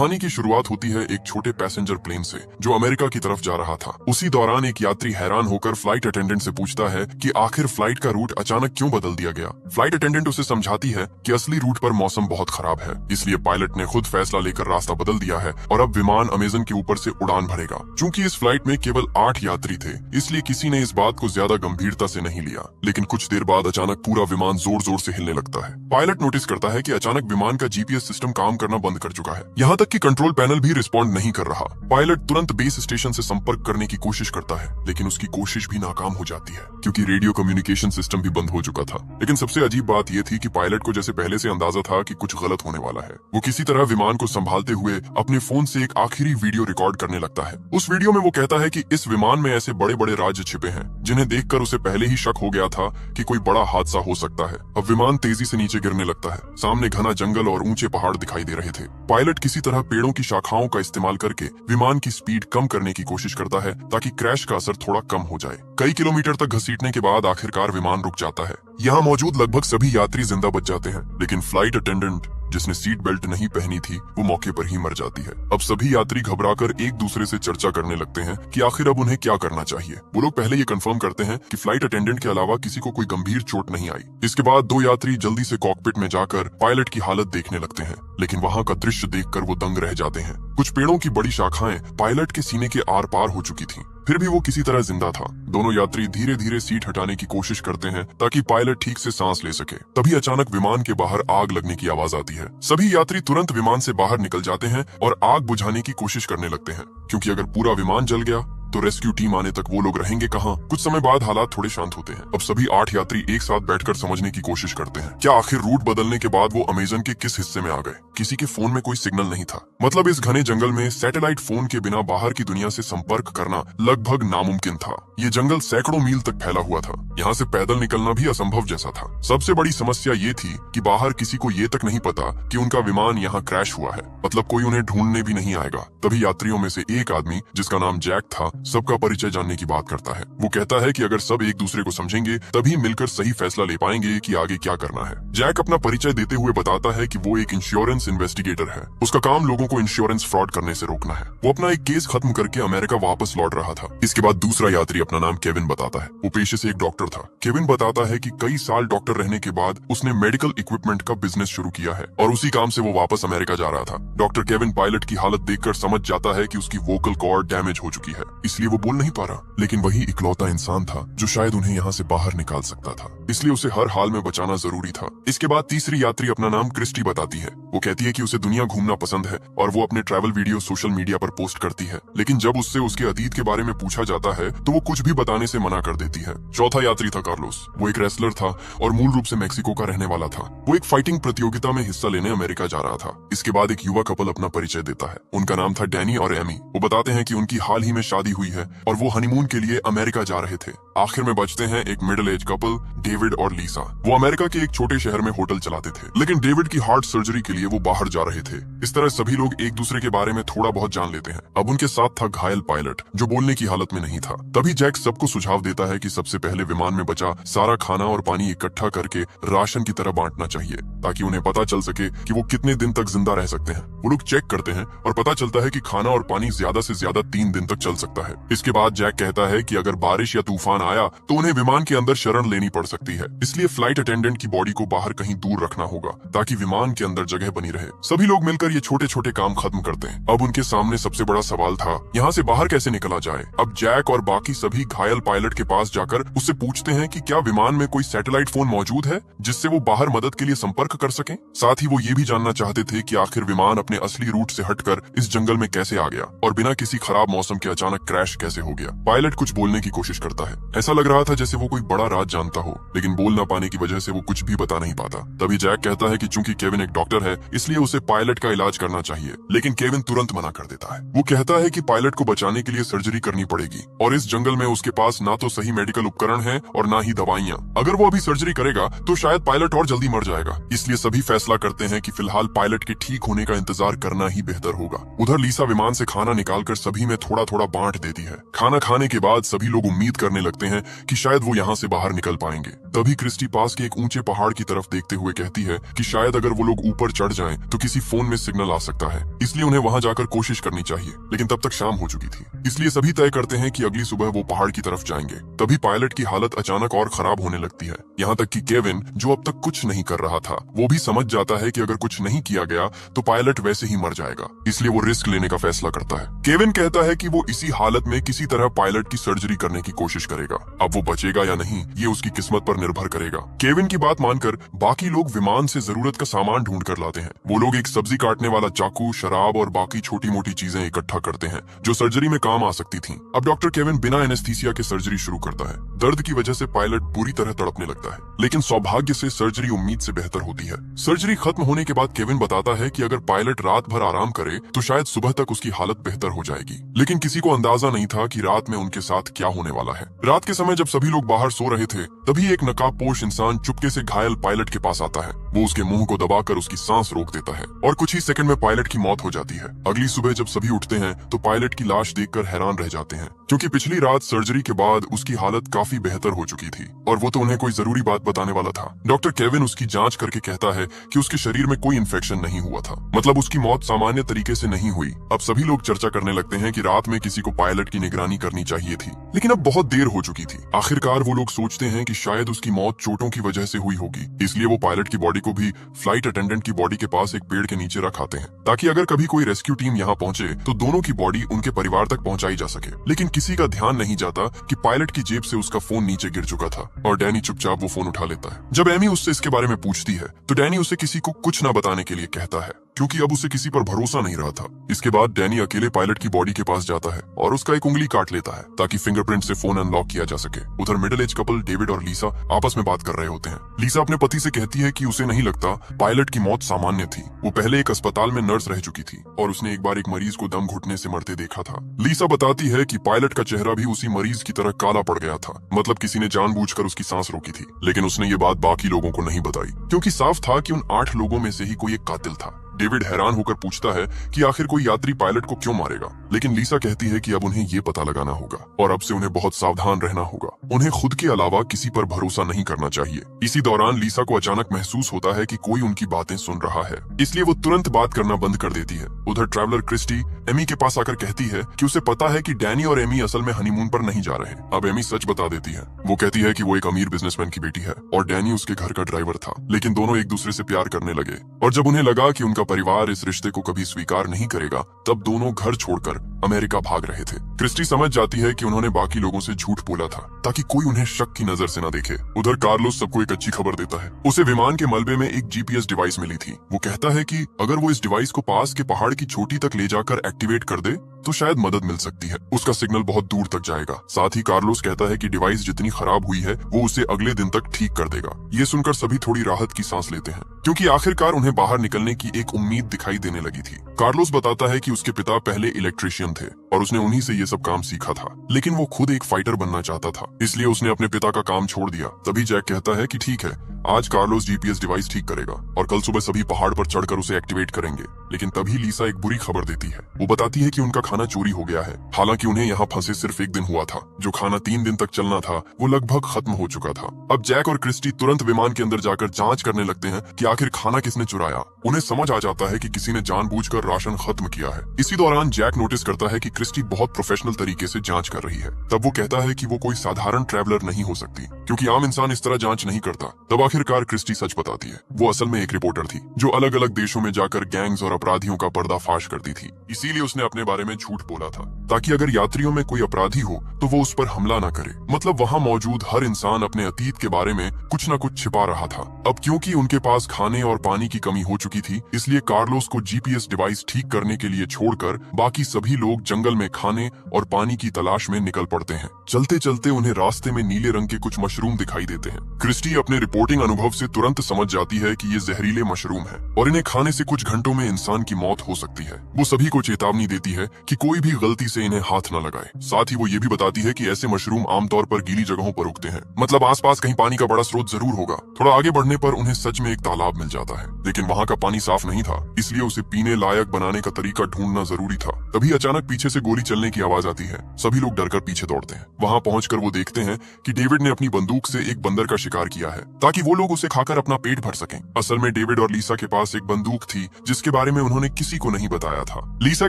कहानी की शुरुआत होती है एक छोटे पैसेंजर प्लेन से जो अमेरिका की तरफ जा रहा था। उसी दौरान एक यात्री हैरान होकर फ्लाइट अटेंडेंट से पूछता है कि आखिर फ्लाइट का रूट अचानक क्यों बदल दिया गया। फ्लाइट अटेंडेंट उसे समझाती है कि असली रूट पर मौसम बहुत खराब है, इसलिए पायलट ने खुद फैसला लेकर रास्ता बदल दिया है और अब विमान अमेजन के ऊपर से उड़ान भरेगा। चूंकि इस फ्लाइट में केवल 8 यात्री थे, इसलिए किसी ने इस बात को ज्यादा गंभीरता से नहीं लिया। लेकिन कुछ देर बाद अचानक पूरा विमान जोर जोर से हिलने लगता है। पायलट नोटिस करता है कि अचानक विमान का जीपीएस सिस्टम काम करना बंद कर चुका है, यहाँ तक कि कंट्रोल पैनल भी रिस्पॉन्ड नहीं कर रहा। पायलट तुरंत बेस स्टेशन से संपर्क करने की कोशिश करता है, लेकिन उसकी कोशिश भी नाकाम हो जाती है क्योंकि रेडियो कम्युनिकेशन सिस्टम भी बंद हो चुका था। लेकिन सबसे अजीब बात यह थी कि पायलट को जैसे पहले से अंदाजा था कि कुछ गलत होने वाला है। वो किसी तरह विमान को संभालते हुए अपने फोन से एक आखिरी वीडियो रिकॉर्ड करने लगता है। उस वीडियो में वो कहता है कि इस विमान में ऐसे बड़े बड़े राज्य छिपे हैं जिन्हें देखकर उसे पहले ही शक हो गया था कि कोई बड़ा हादसा हो सकता है। अब विमान तेजी से नीचे गिरने लगता है। सामने घना जंगल और ऊंचे पहाड़ दिखाई दे रहे थे। पायलट किसी तरह पेड़ों की शाखाओं का इस्तेमाल करके विमान की स्पीड कम करने की कोशिश करता है ताकि क्रैश का असर थोड़ा कम हो जाए। कई किलोमीटर तक घसीटने के बाद आखिरकार विमान रुक जाता है। यहाँ मौजूद लगभग सभी यात्री जिंदा बच जाते हैं, लेकिन फ्लाइट अटेंडेंट जिसने सीट बेल्ट नहीं पहनी थी वो मौके पर ही मर जाती है। अब सभी यात्री घबराकर एक दूसरे से चर्चा करने लगते हैं कि आखिर अब उन्हें क्या करना चाहिए। वो लोग पहले ये कंफर्म करते हैं कि फ्लाइट अटेंडेंट के अलावा किसी को कोई गंभीर चोट नहीं आई। इसके बाद 2 यात्री जल्दी से कॉकपिट में जाकर पायलट की हालत देखने लगते हैं, लेकिन वहाँ का दृश्य देखकर वो दंग रह जाते हैं। कुछ पेड़ों की बड़ी शाखाएं पायलट के सीने के आर पार हो चुकी थी, फिर भी वो किसी तरह जिंदा था। दोनों यात्री धीरे धीरे सीट हटाने की कोशिश करते हैं ताकि पायलट ठीक से सांस ले सके। तभी अचानक विमान के बाहर आग लगने की आवाज आती है। सभी यात्री तुरंत विमान से बाहर निकल जाते हैं और आग बुझाने की कोशिश करने लगते हैं, क्योंकि अगर पूरा विमान जल गया तो रेस्क्यू टीम आने तक वो लोग रहेंगे कहाँ। कुछ समय बाद हालात थोड़े शांत होते हैं। अब सभी 8 यात्री एक साथ बैठकर समझने की कोशिश करते हैं क्या आखिर रूट बदलने के बाद वो अमेजन के किस हिस्से में आ गए। किसी के फोन में कोई सिग्नल नहीं था, मतलब इस घने जंगल में सैटेलाइट फोन के बिना बाहर की दुनिया से संपर्क करना लगभग नामुमकिन था। ये जंगल सैकड़ों मील तक फैला हुआ था, यहाँ से पैदल निकलना भी असंभव जैसा था। सबसे बड़ी समस्या ये थी कि बाहर किसी को ये तक नहीं पता कि उनका विमान यहाँ क्रैश हुआ है, मतलब कोई उन्हें ढूंढने भी नहीं आएगा। तभी यात्रियों में से एक आदमी जिसका नाम जैक था सबका परिचय जानने की बात करता है। वो कहता है कि अगर सब एक दूसरे को समझेंगे तभी मिलकर सही फैसला ले पाएंगे कि आगे क्या करना है। जैक अपना परिचय देते हुए बताता है कि वो एक इंश्योरेंस इन्वेस्टिगेटर है। उसका काम लोगों को इंश्योरेंस फ्रॉड करने से रोकना है। वो अपना एक केस खत्म करके अमेरिका वापस लौट रहा था। इसके बाद दूसरा यात्री अपना नाम केविन बताता है। वो पेशे से एक डॉक्टर था। केविन बताता है कि कई साल डॉक्टर रहने के बाद उसने मेडिकल इक्विपमेंट का बिजनेस शुरू किया है और उसी काम से वो वापस अमेरिका जा रहा था। डॉक्टर केविन पायलट की हालत देखकर समझ जाता है कि उसकी वोकल कॉर्ड डैमेज हो चुकी है, इसलिए वो बोल नहीं पा रहा। लेकिन वही इकलौता इंसान था जो शायद उन्हें यहाँ से बाहर निकाल सकता था, इसलिए उसे हर हाल में बचाना जरूरी था। इसके बाद तीसरी यात्री अपना नाम क्रिस्टी बताती है। वो कहती है कि उसे दुनिया घूमना पसंद है और वो अपने ट्रैवल वीडियो सोशल मीडिया पर पोस्ट करती है, लेकिन जब उससे उसके अतीत के बारे में पूछा जाता है तो वो कुछ भी बताने से मना कर देती है। चौथा यात्री था कार्लोस। वो एक रेसलर था और मूल रूप से मेक्सिको का रहने वाला था। वो एक फाइटिंग प्रतियोगिता में हिस्सा लेने अमेरिका जा रहा था। इसके बाद एक युवा कपल अपना परिचय देता है। उनका नाम था डैनी और एमी। वो बताते हैं कि उनकी हाल ही में शादी हुई है और वो हनीमून के लिए अमेरिका जा रहे थे। आखिर में बचते हैं एक मिडिल एज कपल डेविड और लीसा। वो अमेरिका के एक छोटे शहर में होटल चलाते थे, लेकिन डेविड की हार्ट सर्जरी के लिए वो बाहर जा रहे थे। इस तरह सभी लोग एक दूसरे के बारे में थोड़ा बहुत जान लेते हैं। अब उनके साथ था घायल पायलट जो बोलने की हालत में नहीं था। तभी जैक सबको सुझाव देता है कि सबसे पहले विमान में बचा सारा खाना और पानी इकट्ठा करके राशन की तरह बांटना चाहिए ताकि उन्हें पता चल सके कि वो कितने दिन तक जिंदा रह सकते हैं। वो लोग चेक करते हैं और पता चलता है कि खाना और पानी ज्यादा से ज्यादा 3 दिन तक चल सकता है। इसके बाद जैक कहता है कि अगर बारिश या तूफान आया तो उन्हें विमान के अंदर शरण लेनी पड़ सकती है, इसलिए फ्लाइट अटेंडेंट की बॉडी को बाहर कहीं दूर रखना होगा ताकि विमान के अंदर जगह बनी रहे। सभी लोग मिलकर ये छोटे छोटे काम खत्म करते हैं। अब उनके सामने सबसे बड़ा सवाल था यहाँ से बाहर कैसे निकला जाए। अब जैक और बाकी सभी घायल पायलट के पास जाकर उससे पूछते हैं कि क्या विमान में कोई सैटेलाइट फोन मौजूद है जिससे वो बाहर मदद के लिए संपर्क कर सकें। साथ ही वो ये भी जानना चाहते थे कि आखिर विमान अपने असली रूट से हटकर इस जंगल में कैसे आ गया और बिना किसी खराब मौसम के अचानक क्रैश कैसे हो गया। पायलट कुछ बोलने की कोशिश करता है। ऐसा लग रहा था जैसे वो कोई बड़ा राज जानता हो, लेकिन बोल ना पाने की वजह से वो कुछ भी बता नहीं पाता। तभी जैक कहता है कि चूंकि केविन एक डॉक्टर है इसलिए उसे पायलट का इलाज करना चाहिए, लेकिन केविन तुरंत मना कर देता है। वो कहता है कि पायलट को बचाने के लिए सर्जरी करनी पड़ेगी और इस जंगल में उसके पास ना तो सही मेडिकल उपकरण है और ना ही दवाइयाँ। अगर वो अभी सर्जरी करेगा तो शायद पायलट और जल्दी मर जाएगा। इसलिए सभी फैसला करते हैं कि फिलहाल पायलट के ठीक होने का इंतजार करना ही बेहतर होगा। उधर लीसा विमान से खाना निकालकर सभी में थोड़ा थोड़ा बांट देती है। खाना खाने के बाद सभी लोग उम्मीद करने लगते हैं कि शायद वो यहाँ से बाहर निकल पाएंगे। तभी क्रिस्टी पास के एक ऊंचे पहाड़ की तरफ देखते हुए कहती है कि शायद अगर वो लोग ऊपर चढ़ जाएं तो किसी फोन में सिग्नल आ सकता है, इसलिए उन्हें वहां जाकर कोशिश करनी चाहिए। लेकिन तब तक शाम हो चुकी थी, इसलिए सभी तय करते हैं कि अगली सुबह वो पहाड़ की तरफ जाएंगे। तभी पायलट की हालत अचानक और खराब होने लगती है, यहाँ तक कि केविन, जो अब तक कुछ नहीं कर रहा था, वो भी समझ जाता है कि अगर कुछ नहीं किया गया तो पायलट वैसे ही मर जाएगा, इसलिए वो रिस्क लेने का फैसला करता है। केविन कहता है कि वो इसी हालत में किसी तरह पायलट की सर्जरी करने की कोशिश करेगा। अब वो बचेगा या नहीं ये उसकी किस्मत पर निर्भर करेगा। केविन की बात मानकर बाकी लोग विमान से जरूरत का सामान ढूंढ कर लाते हैं। वो लोग एक सब्जी काटने वाला चाकू, शराब और बाकी छोटी मोटी चीजें इकट्ठा करते हैं जो सर्जरी में काम आ सकती थी। अब डॉक्टर केविन बिना एनेस्थीसिया के सर्जरी शुरू करता है। दर्द की वजह से पायलट बुरी तरह तड़पने लगता है, लेकिन सौभाग्य से सर्जरी उम्मीद से बेहतर होती है। सर्जरी खत्म होने के बाद केविन बताता है कि अगर पायलट रात भर आराम करे तो शायद सुबह तक उसकी हालत बेहतर हो जाएगी। लेकिन किसी को अंदाजा नहीं था कि रात में उनके साथ क्या होने वाला है। रात के समय जब सभी लोग बाहर सो रहे थे, तभी एक नकाबपोश इंसान चुपके से घायल पायलट के पास आता है। वो उसके मुंह को दबाकर उसकी सांस रोक देता है और कुछ ही सेकंड में पायलट की मौत हो जाती है। अगली सुबह जब सभी उठते हैं तो पायलट की लाश देखकर हैरान रह जाते हैं, क्योंकि पिछली रात सर्जरी के बाद उसकी हालत काफी बेहतर हो चुकी थी और वो तो उन्हें कोई जरूरी बात बताने वाला था। डॉक्टर केविन उसकी जांच करके कहता है कि उसके शरीर में कोई इन्फेक्शन नहीं हुआ था, मतलब उसकी मौत सामान्य तरीके से नहीं हुई। अब सभी लोग चर्चा करने लगते हैं कि रात में किसी को पायलट की निगरानी करनी चाहिए थी, लेकिन अब बहुत देर हो चुकी थी। आखिरकार वो लोग सोचते हैं कि शायद उसकी मौत चोटों की वजह से हुई होगी, इसलिए वो पायलट की बॉडी को भी फ्लाइट अटेंडेंट की बॉडी के पास एक पेड़ के नीचे रखाते हैं, ताकि अगर कभी कोई रेस्क्यू टीम यहाँ पहुंचे तो दोनों की बॉडी उनके परिवार तक पहुंचाई जा सके। लेकिन किसी का ध्यान नहीं जाता कि पायलट की जेब से उसका फोन नीचे गिर चुका था और डैनी चुपचाप वो फोन उठा लेता है। जब एमी उससे इसके बारे में पूछती है तो डैनी उसे किसी को कुछ न बताने के लिए कहता है, क्योंकि अब उसे किसी पर भरोसा नहीं रहा था। इसके बाद डैनी अकेले पायलट की बॉडी के पास जाता है और उसका एक उंगली काट लेता है ताकि फिंगरप्रिंट से फोन अनलॉक किया जा सके। उधर मिडिल एज कपल डेविड और लीसा आपस में बात कर रहे होते हैं। लीसा अपने पति से कहती है कि उसे नहीं लगता पायलट की मौत सामान्य थी। वो पहले एक अस्पताल में नर्स रह चुकी थी और उसने एक बार एक मरीज को दम घुटने से मरते देखा था। लीसा बताती है कि पायलट का चेहरा भी उसी मरीज की तरह काला पड़ गया था, मतलब किसी ने जानबूझकर उसकी सांस रोकी थी। लेकिन उसने ये बात बाकी लोगों को नहीं बताई, क्योंकि साफ था कि उन 8 लोगों में से ही कोई एक कातिल था। डेविड हैरान होकर पूछता है कि आखिर कोई यात्री पायलट को क्यों मारेगा, लेकिन लीसा कहती है कि अब उन्हें ये पता लगाना होगा और अब से उन्हें बहुत सावधान रहना होगा। उन्हें खुद के अलावा किसी पर भरोसा नहीं करना चाहिए। इसी दौरान लीसा को अचानक महसूस होता है कि कोई उनकी बातें सुन रहा है, इसलिए वो तुरंत बात करना बंद कर देती है। उधर ट्रैवलर क्रिस्टी एमी के पास आकर कहती है कि उसे पता है कि डैनी और एमी असल में हनीमून पर नहीं जा रहे। अब एमी सच बता देती है। वो कहती है कि वो एक अमीर बिजनेसमैन की बेटी है और डैनी उसके घर का ड्राइवर था, लेकिन दोनों एक दूसरे से प्यार करने लगे और जब उन्हें लगा कि उनका परिवार इस रिश्ते को कभी स्वीकार नहीं करेगा, तब दोनों घर छोड़कर अमेरिका भाग रहे थे। क्रिस्टी समझ जाती है कि उन्होंने बाकी लोगों से झूठ बोला था ताकि कोई उन्हें शक की नजर से न देखे। उधर कार्लोस सबको एक अच्छी खबर देता है। उसे विमान के मलबे में एक जीपीएस डिवाइस मिली थी। वो कहता है कि अगर वो इस डिवाइस को पास के पहाड़ की चोटी तक ले जाकर एक्टिवेट कर दे तो शायद मदद मिल सकती है। उसका सिग्नल बहुत दूर तक जाएगा। साथ ही कार्लोस कहता है कि डिवाइस जितनी खराब हुई है वो उसे अगले दिन तक ठीक कर देगा। ये सुनकर सभी थोड़ी राहत की सांस लेते हैं, क्योंकि आखिरकार उन्हें बाहर निकलने की एक उम्मीद दिखाई देने लगी थी। कार्लोस बताता है कि उसके पिता पहले इलेक्ट्रिशियन थे और उसने उन्हीं से ये सब काम सीखा था, लेकिन वो खुद एक फाइटर बनना चाहता था, इसलिए उसने अपने पिता का काम छोड़ दिया। तभी जैक कहता है कि ठीक है, आज कार्लोस जीपीएस डिवाइस ठीक करेगा और कल सुबह सभी पहाड़ पर चढ़कर उसे एक्टिवेट करेंगे। लेकिन तभी लीसा एक बुरी खबर देती है। वो बताती है कि उनका खाना चोरी हो गया है। हालांकि उन्हें यहाँ फंसे सिर्फ एक दिन हुआ था। जो खाना 3 दिन तक चलना था वो लगभग खत्म हो चुका था। अब जैक और क्रिस्टी तुरंत विमान के अंदर जाकर जांच करने लगते हैं कि आखिर खाना किसने चुराया। उन्हें समझ आ जाता है कि किसी ने जानबूझकर राशन खत्म किया है। इसी दौरान जैक नोटिस करता है कि क्रिस्टी बहुत प्रोफेशनल तरीके से जांच कर रही है। तब वो कहता है कि वो कोई साधारण ट्रैवलर नहीं हो सकती, क्योंकि आम इंसान इस तरह जांच नहीं करता। तब आखिरकार क्रिस्टी सच बताती है। वो असल में एक रिपोर्टर थी जो अलग अलग देशों में जाकर गैंग्स और अपराधियों का पर्दाफाश करती थी। इसीलिए उसने अपने बारे में झूठ बोला था ताकि अगर यात्रियों में कोई अपराधी हो तो वो उस पर हमला न करे। मतलब वहाँ मौजूद हर इंसान अपने अतीत के बारे में कुछ न कुछ छिपा रहा था। अब क्योंकि उनके पास खाने और पानी की कमी हो चुकी थी, इसलिए कार्लोस को जीपीएस डिवाइस ठीक करने के लिए छोड़कर बाकी सभी लोग जंगल में खाने और पानी की तलाश में निकल पड़ते हैं। चलते चलते उन्हें रास्ते में नीले रंग के कुछ मशरूम दिखाई देते हैं। क्रिस्टी अपने रिपोर्टिंग अनुभव से तुरंत समझ जाती है कि ये जहरीले मशरूम है और इन्हें खाने से कुछ घंटों में इंसान की मौत हो सकती है। वो सभी को चेतावनी देती है कि कोई भी गलती से इन्हें हाथ न लगाए। साथ ही वो ये भी बताती है कि ऐसे मशरूम आमतौर पर गीली जगहों पर उगते हैं, मतलब आसपास कहीं पानी का बड़ा स्रोत जरूर होगा। थोड़ा आगे बढ़ने पर उन्हें सच में एक तालाब मिल जाता है, लेकिन वहाँ का पानी साफ नहीं था, इसलिए उसे पीने लायक बनाने का तरीका ढूंढना जरूरी था। तभी अचानक पीछे से गोली चलने की आवाज आती है। सभी लोग डरकर पीछे दौड़ते हैं। वहां पहुंचकर वो देखते हैं कि डेविड ने अपनी बंदूक से एक बंदर का शिकार किया है ताकि वो लोग उसे खाकर अपना पेट भर सकें। असल में डेविड और लीसा के पास एक बंदूक थी जिसके बारे में उन्होंने किसी को नहीं बताया था। लीसा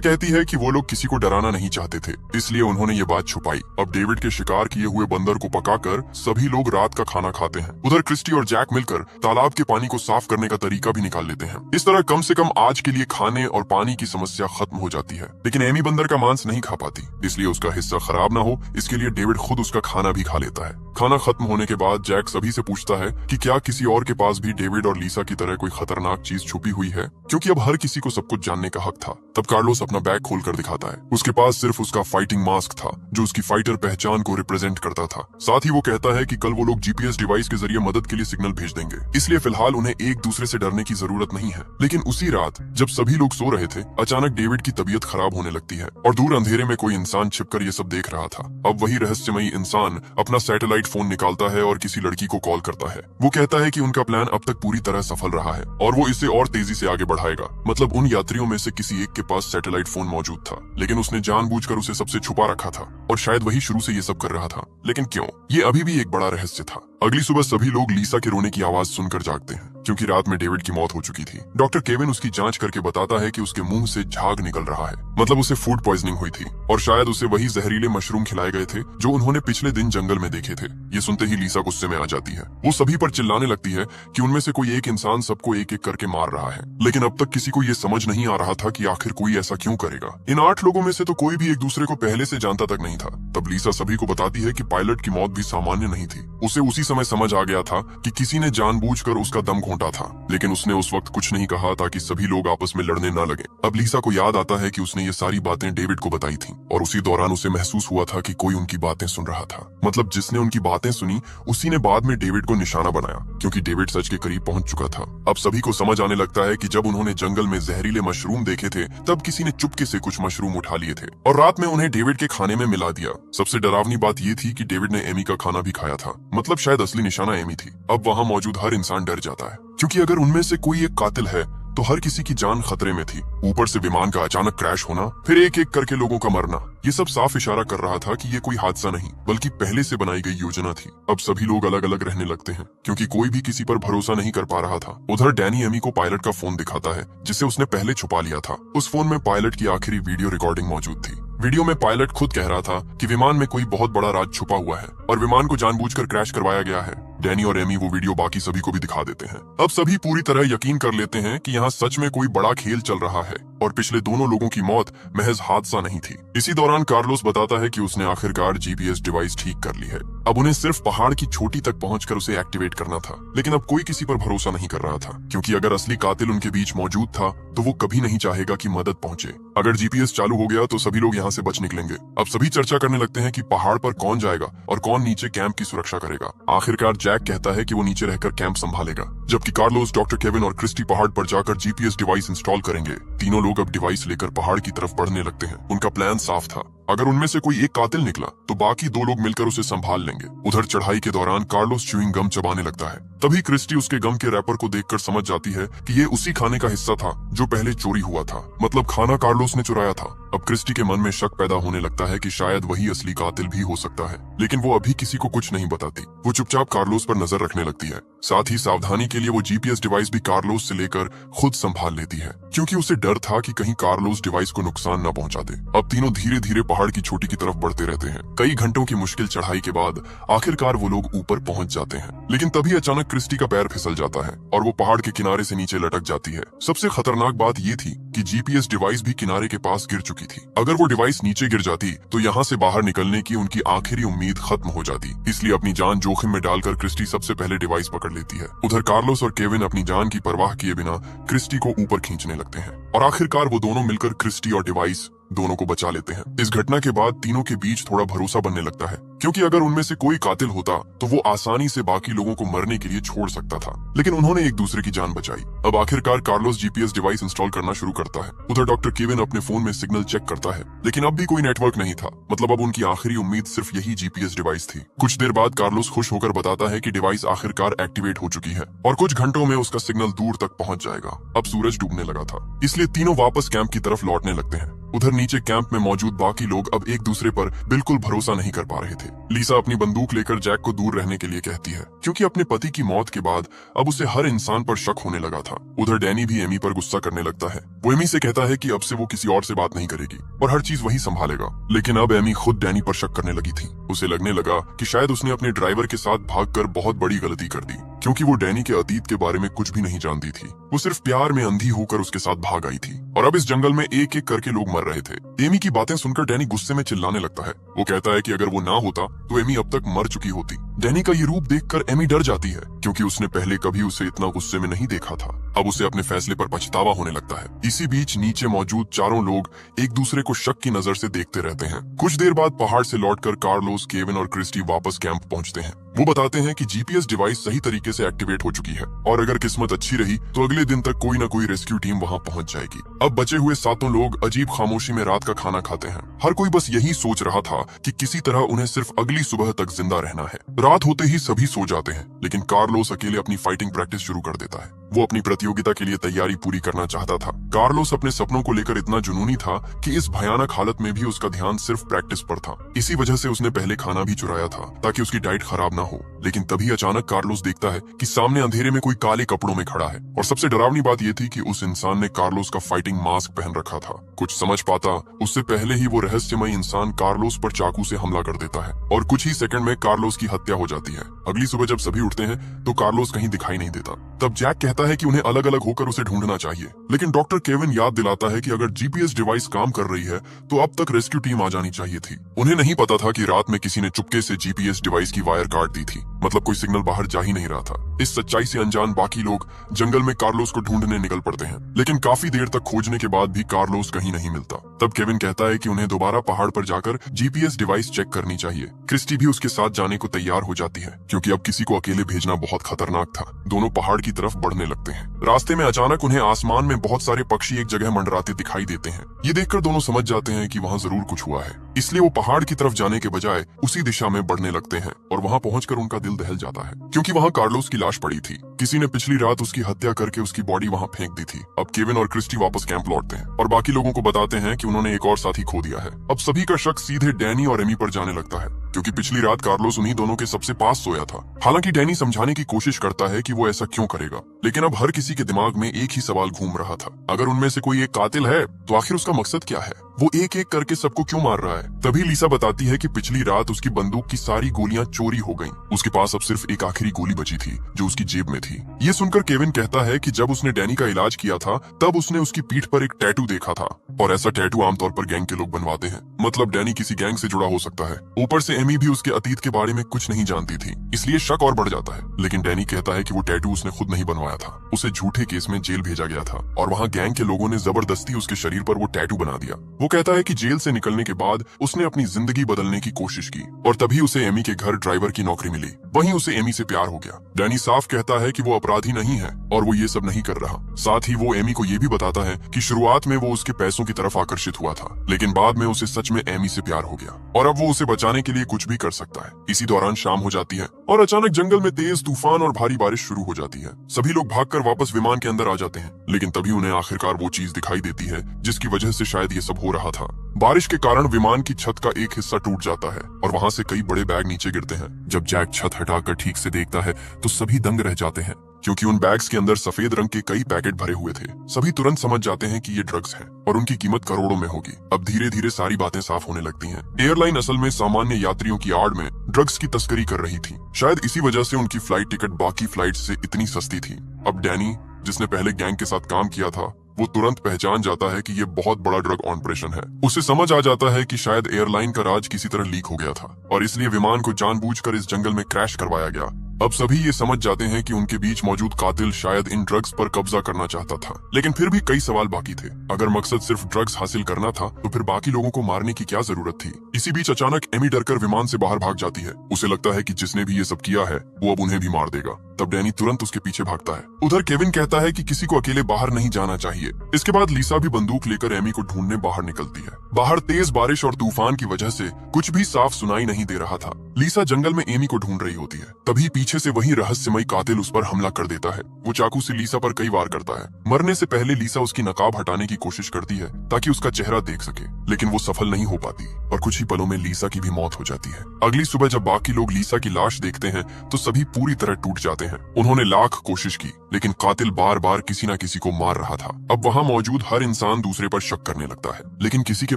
कहती है कि वो लोग किसी को डराना नहीं चाहते थे, इसलिए उन्होंने ये बात छुपाई। अब डेविड के शिकार किए हुए बंदर को पकाकर सभी लोग रात का खाना खाते हैं। उधर क्रिस्टी और जैक मिलकर तालाब के पानी को साफ करने का तरीका भी निकाल लेते हैं। इस तरह कम से कम आज के लिए खाने और पानी की समस्या खत्म हो जाती है। लेकिन एमी बंदर का मांस नहीं खा पाती, इसलिए उसका हिस्सा खराब ना हो इसके लिए डेविड खुद उसका खाना भी खा लेता है। खाना खत्म होने के बाद जैक सभी से पूछता है कि क्या किसी और के पास भी डेविड और लीसा की तरह कोई खतरनाक चीज छुपी हुई है, क्योंकि अब हर किसी को सब कुछ जानने का हक था। तब कार्लोस अपना बैग खोलकर दिखाता है। उसके पास सिर्फ उसका फाइटिंग मास्क था जो उसकी फाइटर पहचान को रिप्रेजेंट करता था। साथ ही वो कहता है कि कल वो लोग जीपीएस डिवाइस के जरिए मदद के लिए सिग्नल भेज देंगे, इसलिए फिलहाल उन्हें एक दूसरे से डरने की जरूरत नहीं है। लेकिन उसी रात जब सभी लोग सो रहे थे, अचानक डेविड की तबीयत खराब होने लगती है और दूर अंधेरे में कोई इंसान छिपकर ये सब देख रहा था। अब वही रहस्यमयी इंसान अपना सैटेलाइट फोन निकालता है और किसी लड़की को कॉल करता है। वो कहता है कि उनका प्लान अब तक पूरी तरह सफल रहा है और वो इसे और तेजी से आगे बढ़ाएगा। मतलब उन यात्रियों में से किसी एक के पास सैटेलाइट फोन मौजूद था, लेकिन उसने जानबूझकर उसे सबसे छुपा रखा था और शायद वही शुरू से ये सब कर रहा था। लेकिन क्यों, ये अभी भी एक बड़ा रहस्य था। अगली सुबह सभी लोग लीसा के रोने की आवाज सुनकर जागते हैं, क्योंकि रात में डेविड की मौत हो चुकी थी। डॉक्टर केविन उसकी जांच करके बताता है कि उसके मुंह से झाग निकल रहा है, मतलब उसे फूड पॉइजनिंग हुई थी और शायद उसे वही जहरीले मशरूम खिलाए गए थे जो उन्होंने पिछले दिन जंगल में देखे थे। ये सुनते ही लीसा गुस्से में आ जाती है। वो सभी पर चिल्लाने लगती है कि उनमें से कोई एक इंसान सबको एक एक करके मार रहा है। लेकिन अब तक किसी को ये समझ नहीं आ रहा था कि आखिर कोई ऐसा क्यों करेगा। इन 8 लोगों में से तो कोई भी एक दूसरे को पहले से जानता तक नहीं था। तब लीसा सभी को बताती है कि पायलट की मौत भी सामान्य नहीं थी। उसे उसी समय समझ आ गया था कि किसी ने जानबूझकर उसका दम घोंटा था, लेकिन उसने उस वक्त कुछ नहीं कहा ताकि सभी लोग आपस में लड़ने न लगे। अब लीसा को याद आता है कि उसने ये सारी बातें डेविड को बताई थीं और उसी दौरान उसे महसूस हुआ था कि कोई उनकी बातें सुन रहा था। मतलब जिसने उनकी बातें सुनी उसी ने बाद में डेविड को निशाना बनाया, क्योंकि डेविड सच के करीब पहुंच चुका था। अब सभी को समझ आने लगता है कि जब उन्होंने जंगल में जहरीले मशरूम देखे थे तब किसी ने चुपके से कुछ मशरूम उठा लिए थे और रात में उन्हें डेविड के खाने में मिला दिया। सबसे डरावनी बात ये थी कि डेविड ने एमी का खाना भी खाया था, मतलब शायद असली निशाना एमी थी। अब वहां मौजूद हर इंसान डर जाता है, क्योंकि अगर उनमें से कोई एक कातिल है तो हर किसी की जान खतरे में थी। ऊपर से विमान का अचानक क्रैश होना, फिर एक एक करके लोगों का मरना, ये सब साफ इशारा कर रहा था कि ये कोई हादसा नहीं बल्कि पहले से बनाई गई योजना थी। अब सभी लोग अलग अलग रहने लगते हैं, क्योंकि कोई भी किसी पर भरोसा नहीं कर पा रहा था। उधर डैनी एमी को पायलट का फोन दिखाता है जिसे उसने पहले छुपा लिया था। उस फोन में पायलट की आखिरी वीडियो रिकॉर्डिंग मौजूद थी। वीडियो में पायलट खुद कह रहा था कि विमान में कोई बहुत बड़ा राज छुपा हुआ है और विमान को जानबूझकर क्रैश करवाया गया है। डैनी और एमी वो वीडियो बाकी सभी को भी दिखा देते हैं। अब सभी पूरी तरह यकीन कर लेते हैं कि यहाँ सच में कोई बड़ा खेल चल रहा है और पिछले दोनों लोगों की मौत महज हादसा नहीं थी। इसी दौरान कार्लोस बताता है कि उसने आखिरकार जीपीएस डिवाइस ठीक कर ली है। अब उन्हें सिर्फ पहाड़ की चोटी तक पहुंचकर उसे एक्टिवेट करना था। लेकिन अब कोई किसी पर भरोसा नहीं कर रहा था, क्योंकि अगर असली कातिल उनके बीच मौजूद था तो वो कभी नहीं चाहेगा कि मदद पहुंचे। अगर जीपीएस चालू हो गया तो सभी लोग यहाँ से बच निकलेंगे। अब सभी चर्चा करने लगते हैं कि पहाड़ पर कौन जाएगा और कौन नीचे कैंप की सुरक्षा करेगा। आखिरकार जैक कहता है कि वो नीचे रहकर कैंप संभालेगा, जबकि कार्लोस, डॉक्टर केविन और क्रिस्टी पहाड़ पर जाकर जीपीएस डिवाइस इंस्टॉल करेंगे। तीनों लोग अब डिवाइस लेकर पहाड़ की तरफ बढ़ने लगते हैं। उनका प्लान साफ था, अगर उनमें से कोई एक कातिल निकला तो बाकी 2 लोग मिलकर उसे संभाल लेंगे। उधर चढ़ाई के दौरान कार्लोस च्यूइंग गम चबाने लगता है। तभी क्रिस्टी उसके गम के रैपर को देखकर समझ जाती है कि ये उसी खाने का हिस्सा था जो पहले चोरी हुआ था, मतलब खाना कार्लोस ने चुराया था। अब क्रिस्टी के मन में शक पैदा होने लगता है कि शायद वही असली कातिल भी हो सकता है, लेकिन वो अभी किसी को कुछ नहीं बताती। वो चुपचाप कार्लोस पर नजर रखने लगती है। साथ ही सावधानी के लिए वो जीपीएस डिवाइस भी कार्लोस से लेकर खुद संभाल लेती है, क्योंकि उसे डर था कि कहीं कार्लोस डिवाइस को नुकसान न पहुंचा दे। अब तीनों धीरे धीरे पहाड़ की चोटी की तरफ बढ़ते रहते हैं। कई घंटों की मुश्किल चढ़ाई के बाद आखिरकार वो लोग ऊपर पहुंच जाते हैं, लेकिन तभी अचानक क्रिस्टी का पैर फिसल जाता है और वो पहाड़ के किनारे से नीचे लटक जाती है। सबसे खतरनाक बात ये थी कि जीपीएस डिवाइस भी किनारे के पास गिर चुकी थी। अगर वो डिवाइस नीचे गिर जाती तो यहाँ से बाहर निकलने की उनकी आखिरी उम्मीद खत्म हो जाती। इसलिए अपनी जान जोखिम में डालकर क्रिस्टी सबसे पहले डिवाइस पकड़ लेती है। उधर कार्लोस और केविन अपनी जान की परवाह किए बिना क्रिस्टी को ऊपर खींचने लगते हैं और आखिरकार वो दोनों मिलकर क्रिस्टी और डिवाइस दोनों को बचा लेते हैं। इस घटना के बाद तीनों के बीच थोड़ा भरोसा बनने लगता है, क्योंकि अगर उनमें से कोई कातिल होता तो वो आसानी से बाकी लोगों को मरने के लिए छोड़ सकता था, लेकिन उन्होंने एक दूसरे की जान बचाई। अब आखिरकार कार्लोस जीपीएस डिवाइस इंस्टॉल करना शुरू करता है। उधर डॉक्टर केविन अपने फोन में सिग्नल चेक करता है, लेकिन अब भी कोई नेटवर्क नहीं था। मतलब अब उनकी आखिरी उम्मीद सिर्फ यही जीपीएस डिवाइस थी। कुछ देर बाद कार्लोस खुश होकर बताता है कि डिवाइस आखिरकार एक्टिवेट हो चुकी है और कुछ घंटों में उसका सिग्नल दूर तक पहुंच जाएगा। अब सूरज डूबने लगा था, इसलिए तीनों वापस कैंप की तरफ लौटने लगते हैं। उधर नीचे कैंप में मौजूद बाकी लोग अब एक दूसरे पर बिल्कुल भरोसा नहीं कर पा रहे थे। लीसा अपनी बंदूक लेकर जैक को दूर रहने के लिए कहती है, क्योंकि अपने पति की मौत के बाद अब उसे हर इंसान पर शक होने लगा था। उधर डैनी भी एमी पर गुस्सा करने लगता है। वो एमी से कहता है कि अब से वो किसी और से बात नहीं करेगी और हर चीज वही संभालेगा। लेकिन अब एमी खुद डैनी पर शक करने लगी थी। उसे लगने लगा कि शायद उसने अपने ड्राइवर के साथ भागकर बहुत बड़ी गलती कर दी, क्योंकि वो डैनी के अतीत के बारे में कुछ भी नहीं जानती थी। वो सिर्फ प्यार में अंधी होकर उसके साथ भाग आई थी और अब इस जंगल में एक एक करके लोग मर रहे थे। एमी की बातें सुनकर डैनी गुस्से में चिल्लाने लगता है। वो कहता है कि अगर वो ना होता तो एमी अब तक मर चुकी होती। डैनी का ये रूप देखकर एमी डर जाती है, क्योंकि उसने पहले कभी उसे इतना गुस्से में नहीं देखा था। अब उसे अपने फैसले पर पछतावा होने लगता है। इसी बीच नीचे मौजूद चारों लोग एक दूसरे को शक की नजर से देखते रहते हैं। कुछ देर बाद पहाड़ से लौटकर कार्लोस, केविन और क्रिस्टी वापस कैंप पहुंचते हैं। वो बताते हैं कि जीपीएस डिवाइस सही तरीके से एक्टिवेट हो चुकी है और अगर किस्मत अच्छी रही तो अगले दिन तक कोई ना कोई रेस्क्यू टीम वहां पहुंच जाएगी। अब बचे हुए सातों लोग अजीब खामोशी में रात का खाना खाते हैं। हर कोई बस यही सोच रहा था कि किसी तरह उन्हें सिर्फ अगली सुबह तक जिंदा रहना है। रात होते ही सभी सो जाते हैं, लेकिन कार्लोस अकेले अपनी फाइटिंग प्रैक्टिस शुरू कर देता है। वो अपनी प्रतियोगिता के लिए तैयारी पूरी करना चाहता था। कार्लोस अपने सपनों को लेकर इतना जुनूनी था कि इस भयानक हालत में भी उसका ध्यान सिर्फ प्रैक्टिस पर था। इसी वजह से उसने पहले खाना भी चुराया था ताकि उसकी डाइट खराब ना हो। लेकिन तभी अचानक कार्लोस देखता है कि सामने अंधेरे में कोई काले कपड़ों में खड़ा है और सबसे डरावनी बात यह थी कि उस इंसान ने कार्लोस का फाइटिंग मास्क पहन रखा था। कुछ समझ पाता उससे पहले ही वो रहस्यमय इंसान कार्लोस पर चाकू से हमला कर देता है और कुछ ही सेकंड में कार्लोस की हत्या हो जाती है। अगली सुबह जब सभी उठते हैं तो कार्लोस कहीं दिखाई नहीं देता। तब जैक कहता है कि उन्हें अलग अलग होकर उसे ढूंढना चाहिए, लेकिन डॉक्टर केविन याद दिलाता है कि अगर जीपीएस डिवाइस काम कर रही है तो अब तक रेस्क्यू टीम आ जानी चाहिए थी। उन्हें नहीं पता था कि रात में किसी ने चुपके से जीपीएस डिवाइस की वायर काट दी थी, मतलब कोई सिग्नल बाहर जा ही नहीं रहा था। इस सच्चाई से अनजान बाकी लोग जंगल में कार्लोस को ढूंढने निकल पड़ते हैं, लेकिन काफी देर तक खोजने के बाद भी कार्लोस कहीं नहीं मिलता। तब केविन कहता है कि उन्हें दोबारा पहाड़ पर जाकर जीपीएस डिवाइस चेक करनी चाहिए। क्रिस्टी भी उसके साथ जाने को तैयार हो जाती है, क्योंकि अब किसी को अकेले भेजना बहुत खतरनाक था। दोनों पहाड़ की तरफ बढ़ने लगते हैं। रास्ते में अचानक उन्हें आसमान में बहुत सारे पक्षी एक जगह मंडराते दिखाई देते हैं। ये देखकर दोनों समझ जाते हैं कि वहाँ जरूर कुछ हुआ है, इसलिए वो पहाड़ की तरफ जाने के बजाय उसी दिशा में बढ़ने लगते हैं और वहाँ पहुंचकर उनका दिल दहल जाता है, क्योंकि वहाँ कार्लोस की लाश पड़ी थी। किसी ने पिछली रात उसकी हत्या करके उसकी बॉडी वहाँ फेंक दी थी। अब केविन और क्रिस्टी वापस कैंप लौटते हैं और बाकी लोगों को बताते हैं कि उन्होंने एक और साथी खो दिया है। अब सभी का शक सीधे डैनी और एमी पर जाने लगता है, क्योंकि पिछली रात कार्लोस उन्हीं दोनों के सबसे पास सोया था। हालांकि डैनी समझाने की कोशिश करता है कि वो ऐसा क्यों करेगा, लेकिन अब हर किसी के दिमाग में एक ही सवाल घूम रहा था, अगर उनमें से कोई एक कातिल है तो आखिर उसका मकसद क्या है? वो एक एक करके सबको क्यों मार रहा है? तभी लीसा बताती है कि पिछली रात उसकी बंदूक की सारी गोलियां चोरी हो गईं। उसके पास अब सिर्फ एक आखिरी गोली बची थी जो उसकी जेब में थी। ये सुनकर केविन कहता है कि जब उसने डैनी का इलाज किया था तब उसने उसकी पीठ पर एक टैटू देखा था, और ऐसा टैटू आमतौर पर गैंग के लोग बनवाते हैं, मतलब डैनी किसी गैंग से जुड़ा हो सकता है। ऊपर से एमी भी उसके अतीत के बारे में कुछ नहीं जानती थी, इसलिए शक और बढ़ जाता है। लेकिन डैनी कहता है कि वो टैटू उसने खुद नहीं बनवाया था, उसे झूठे केस में जेल भेजा गया था और वहाँ गैंग के लोगों ने जबरदस्ती उसके शरीर पर वो टैटू बना दिया। वो कहता है कि जेल से निकलने के बाद उसने अपनी जिंदगी बदलने की कोशिश की और तभी उसे एमी के घर ड्राइवर की नौकरी मिली। वहीं उसे एमी से प्यार हो गया। डैनी साफ कहता है कि वो अपराधी नहीं है और वो ये सब नहीं कर रहा। साथ ही वो एमी को ये भी बताता है कि शुरुआत में वो उसके पैसों की तरफ आकर्षित हुआ था, लेकिन बाद में उसे सच में एमी से प्यार हो गया और अब वो उसे बचाने के लिए कुछ भी कर सकता है। इसी दौरान शाम हो जाती है और अचानक जंगल में तेज तूफान और भारी बारिश शुरू हो जाती है। सभी लोग भागकर वापस विमान के अंदर आ जाते हैं, लेकिन तभी उन्हें आखिरकार वो चीज दिखाई देती है जिसकी वजह से शायद ये सब हो रहा था। बारिश के कारण विमान की छत का एक हिस्सा टूट जाता है और वहाँ से कई बड़े बैग नीचे गिरते हैं। जब जैक छत हटाकर ठीक से देखता है तो सभी दंग रह जाते हैं, क्योंकि उन बैग्स के अंदर सफेद रंग के कई पैकेट भरे हुए थे। सभी तुरंत समझ जाते हैं कि ये ड्रग्स हैं और उनकी कीमत करोड़ों में होगी। अब धीरे धीरे सारी बातें साफ होने लगती हैं। एयरलाइन असल में सामान्य यात्रियों की आड़ में ड्रग्स की तस्करी कर रही थी। शायद इसी वजह से उनकी फ्लाइट टिकट बाकी फ्लाइट से इतनी सस्ती थी। अब डैनी, जिसने पहले गैंग के साथ काम किया था, वो तुरंत पहचान जाता है कि ये बहुत बड़ा ड्रग ऑपरेशन है। उसे समझ आ जाता है कि शायद एयरलाइन का राज किसी तरह लीक हो गया था और इसलिए विमान को जानबूझकर इस जंगल में क्रैश करवाया गया। अब सभी ये समझ जाते हैं कि उनके बीच मौजूद कातिल शायद इन ड्रग्स पर कब्जा करना चाहता था, लेकिन फिर भी कई सवाल बाकी थे। अगर मकसद सिर्फ ड्रग्स हासिल करना था तो फिर बाकी लोगों को मारने की क्या जरूरत थी? इसी बीच अचानक एमी डरकर विमान से बाहर भाग जाती है। उसे लगता है कि जिसने भी ये सब किया है वो अब उन्हें भी मार देगा। तब डैनी तुरंत उसके पीछे भागता है। उधर केविन कहता है कि किसी को अकेले बाहर नहीं जाना चाहिए। इसके बाद लीसा भी बंदूक लेकर एमी को ढूंढने बाहर निकलती है। बाहर तेज बारिश और तूफान की वजह से कुछ भी साफ सुनाई नहीं दे रहा था। लीसा जंगल में एमी को ढूंढ रही होती है, तभी पीछे से वही रहस्यमयी कातिल उस पर हमला कर देता है। वो चाकू से लीसा पर कई वार करता है। मरने से पहले लीसा उसकी नकाब हटाने की कोशिश करती है ताकि उसका चेहरा देख सके, लेकिन वो सफल नहीं हो पाती और कुछ ही पलों में लीसा की भी मौत हो जाती है। अगली सुबह जब बाकी लोग लीसा की लाश देखते हैं तो सभी पूरी तरह टूट जाते हैं। उन्होंने लाख कोशिश की, लेकिन कातिल बार बार किसी न किसी को मार रहा था। अब वहाँ मौजूद हर इंसान दूसरे पर शक करने लगता है, लेकिन किसी के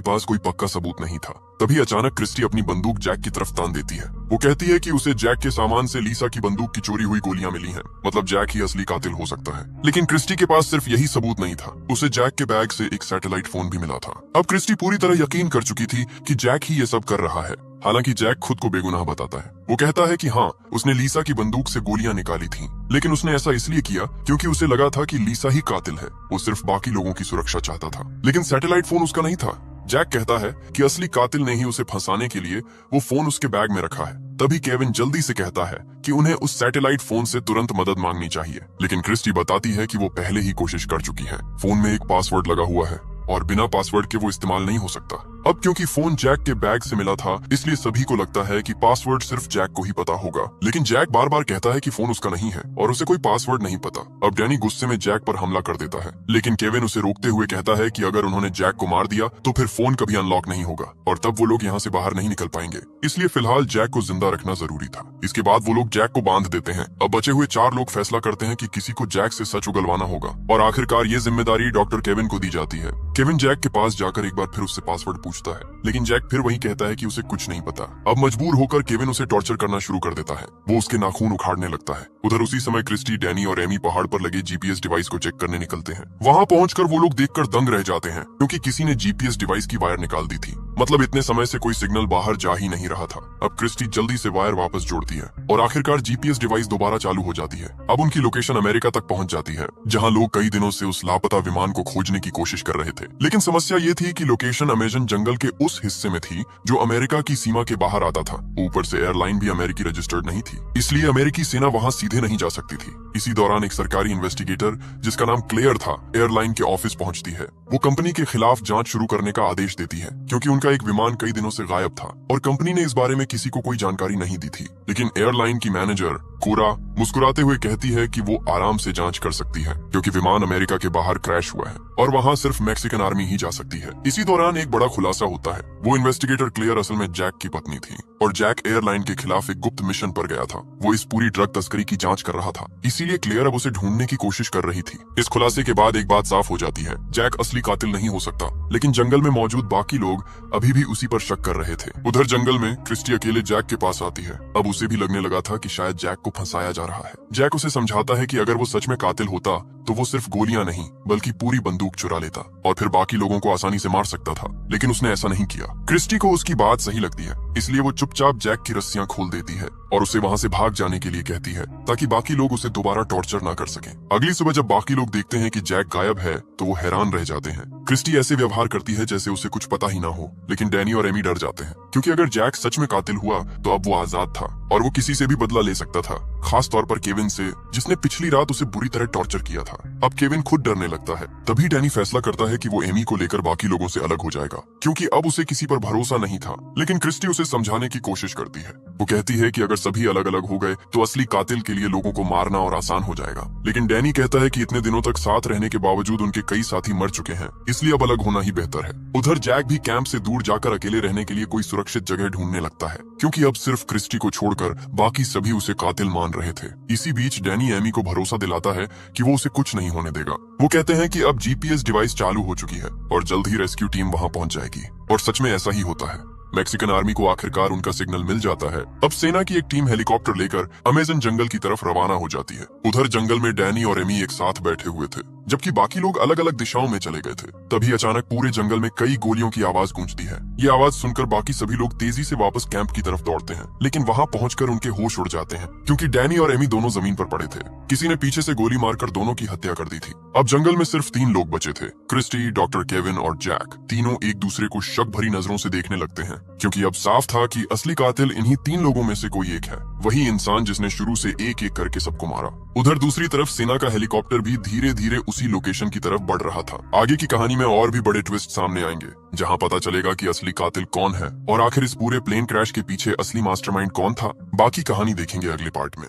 पास कोई पक्का सबूत नहीं था। तभी अचानक क्रिस्टी अपनी बंदूक जैक की तरफ तान देती है। वो कहती है कि उसे जैक के सामान से लीसा की बंदूक की चोरी हुई गोलियां मिली हैं, मतलब जैक ही असली कातिल हो सकता है। लेकिन क्रिस्टी के पास सिर्फ यही सबूत नहीं था, उसे जैक के बैग से एक सैटेलाइट फोन भी मिला था। अब क्रिस्टी पूरी तरह यकीन कर चुकी थी कि जैक ही ये सब कर रहा है। हालांकि जैक खुद को बेगुनाह बताता है। वो कहता है कि हाँ, उसने लीसा की बंदूक से गोलियां निकाली थीं, लेकिन उसने ऐसा इसलिए किया क्योंकि उसे लगा था कि लीसा ही कातिल है। वो सिर्फ बाकी लोगों की सुरक्षा चाहता था, लेकिन सैटेलाइट फोन उसका नहीं था। जैक कहता है कि असली कातिल ने ही उसे फंसाने के लिए वो फोन उसके बैग में रखा है। तभी केविन जल्दी से कहता है कि उन्हें उस सैटेलाइट फोन से तुरंत मदद मांगनी चाहिए, लेकिन क्रिस्टी बताती है कि वो पहले ही कोशिश कर चुकी है। फोन में एक पासवर्ड लगा हुआ है और बिना पासवर्ड के वो इस्तेमाल नहीं हो सकता। अब क्योंकि फोन जैक के बैग से मिला था, इसलिए सभी को लगता है कि पासवर्ड सिर्फ जैक को ही पता होगा। लेकिन जैक बार बार कहता है कि फोन उसका नहीं है और उसे कोई पासवर्ड नहीं पता। अब डैनी गुस्से में जैक पर हमला कर देता है, लेकिन केविन उसे रोकते हुए कहता है कि अगर उन्होंने जैक को मार दिया तो फिर फोन कभी अनलॉक नहीं होगा और तब वो लोग यहाँ से बाहर नहीं निकल पाएंगे। इसलिए फिलहाल जैक को जिंदा रखना जरूरी था। इसके बाद वो लोग जैक को बांध देते हैं। अब बचे हुए 4 लोग फैसला करते हैं कि किसी को जैक से सच उगलवाना होगा और आखिरकार ये जिम्मेदारी डॉक्टर केविन को दी जाती है। केविन जैक के पास जाकर एक बार फिर उससे पासवर्ड पूछता है, लेकिन जैक फिर वही कहता है कि उसे कुछ नहीं पता। अब मजबूर होकर केविन उसे टॉर्चर करना शुरू कर देता है। वो उसके नाखून उखाड़ने लगता है। उधर उसी समय क्रिस्टी, डैनी और एमी पहाड़ पर लगे जीपीएस डिवाइस को चेक करने निकलते हैं। वहाँ पहुंचकर वो लोग देखकर दंग रह जाते हैं, क्योंकि किसी ने जीपीएस डिवाइस की वायर निकाल दी थी। मतलब इतने समय से कोई सिग्नल बाहर जा ही नहीं रहा था। अब क्रिस्टी जल्दी से वायर वापस जोड़ती है और आखिरकार जीपीएस डिवाइस दोबारा चालू हो जाती है। अब उनकी लोकेशन अमेरिका तक पहुंच जाती है, जहां लोग कई दिनों से उस लापता विमान को खोजने की कोशिश कर रहे थे। लेकिन समस्या ये थी कि लोकेशन अमेजन जंगल के उस हिस्से में थी जो अमेरिका की सीमा के बाहर आता था। ऊपर से एयरलाइन भी अमेरिकी रजिस्टर्ड नहीं थी, इसलिए अमेरिकी सेना वहां सीधे नहीं जा सकती थी। इसी दौरान एक सरकारी इन्वेस्टिगेटर जिसका नाम क्लेयर था, एयरलाइन के ऑफिस पहुंचती है। वो कंपनी के खिलाफ जांच शुरू करने का आदेश देती है, क्योंकि उनका एक विमान कई दिनों से गायब था और कंपनी ने इस बारे में किसी को कोई जानकारी नहीं दी थी। लेकिन एयरलाइन की मैनेजर कोरा मुस्कुराते हुए कहती है कि वो आराम से जांच कर सकती है, क्योंकि विमान अमेरिका के बाहर क्रैश हुआ है और वहां सिर्फ मैक्सिकन आर्मी ही जा सकती है। इसी दौरान एक बड़ा खुलासा होता है। वो इन्वेस्टिगेटर क्लेयर असल में जैक की पत्नी थी और जैक एयरलाइन के खिलाफ एक गुप्त मिशन पर गया था। वो इस पूरी ड्रग तस्करी की जांच कर रहा था, इसीलिए क्लेयर अब उसे ढूंढने की कोशिश कर रही थी। इस खुलासे के बाद एक बात साफ हो जाती है, जैक असली कातिल नहीं हो सकता। लेकिन जंगल में मौजूद बाकी लोग अभी भी उसी पर शक कर रहे थे। उधर जंगल में क्रिस्टी अकेले जैक के पास आती है। अब उसे भी लगने लगा था कि शायद जैक को फंसाया जा रहा है। जैक उसे समझाता है कि अगर वो सच में कातिल होता तो वो सिर्फ गोलियां नहीं बल्कि पूरी बंदूक चुरा लेता और फिर बाकी लोगों को आसानी से मार सकता था, लेकिन उसने ऐसा नहीं किया। क्रिस्टी को उसकी बात सही लगती है, इसलिए वो चुपचाप जैक की रस्सियां खोल देती है और उसे वहां से भाग जाने के लिए कहती है, ताकि बाकी लोग उसे दोबारा टॉर्चर ना कर सकें। अगली सुबह जब बाकी लोग देखते हैं कि जैक गायब है तो वो हैरान रह जाते हैं। क्रिस्टी ऐसे व्यवहार करती है जैसे उसे कुछ पता ही ना हो, लेकिन डैनी और एमी डर जाते हैं, क्योंकि अगर जैक सच में कातिल हुआ तो अब वो आजाद था और वो किसी से भी बदला ले सकता था, खास तौर पर केविन से, जिसने पिछली रात उसे बुरी तरह टॉर्चर किया था। अब केविन खुद डरने लगता है। तभी डैनी फैसला करता है कि वो एमी को लेकर बाकी लोगों से अलग हो जाएगा, क्योंकि अब उसे किसी पर भरोसा नहीं था। लेकिन क्रिस्टी उसे समझाने की कोशिश करती है। वो कहती है कि अगर सभी अलग अलग हो गए तो असली कातिल के लिए लोगों को मारना और आसान हो जाएगा। लेकिन डैनी कहता है कि इतने दिनों तक साथ रहने के बावजूद उनके कई साथी मर चुके हैं, इसलिए अब अलग होना ही बेहतर है। उधर जैक भी कैंप से दूर जाकर अकेले रहने के लिए कोई सुरक्षित जगह ढूंढने लगता है, क्योंकि अब सिर्फ क्रिस्टी को छोड़कर बाकी सभी उसे कातिल मान रहे थे। इसी बीच डैनी एमी को भरोसा दिलाता है कि वो उसे कुछ नहीं होने देगा। वो कहते हैं कि अब जीपीएस डिवाइस चालू हो चुकी है और जल्द ही रेस्क्यू टीम वहां पहुंच जाएगी। और सच में ऐसा ही होता है। मैक्सिकन आर्मी को आखिरकार उनका सिग्नल मिल जाता है। अब सेना की एक टीम हेलीकॉप्टर लेकर अमेजन जंगल की तरफ रवाना हो जाती है। उधर जंगल में डैनी और एमी एक साथ बैठे हुए थे, जबकि बाकी लोग अलग अलग दिशाओं में चले गए थे। तभी अचानक पूरे जंगल में कई गोलियों की आवाज गूंजती है। ये आवाज सुनकर बाकी सभी लोग तेजी से वापस कैंप की तरफ दौड़ते हैं, लेकिन वहां पहुंचकर उनके होश उड़ जाते हैं, क्योंकि डैनी और एमी दोनों जमीन पर पड़े थे। किसी ने पीछे से गोली मारकर दोनों की हत्या कर दी थी। अब जंगल में सिर्फ 3 लोग बचे थे, क्रिस्टी, डॉक्टर केविन और जैक। तीनों एक दूसरे को शक भरी नजरों से देखने लगते हैं, क्योंकि अब साफ था कि असली कातिल इन्हीं 3 लोगों में से कोई एक है, वही इंसान जिसने शुरू से एक एक करके सबको मारा। उधर दूसरी तरफ सेना का हेलीकॉप्टर भी धीरे धीरे उसी लोकेशन की तरफ बढ़ रहा था। आगे की कहानी में और भी बड़े ट्विस्ट सामने आएंगे, जहां पता चलेगा कि असली कातिल कौन है और आखिर इस पूरे प्लेन क्रैश के पीछे असली मास्टरमाइंड कौन था। बाकी कहानी देखेंगे अगले पार्ट में।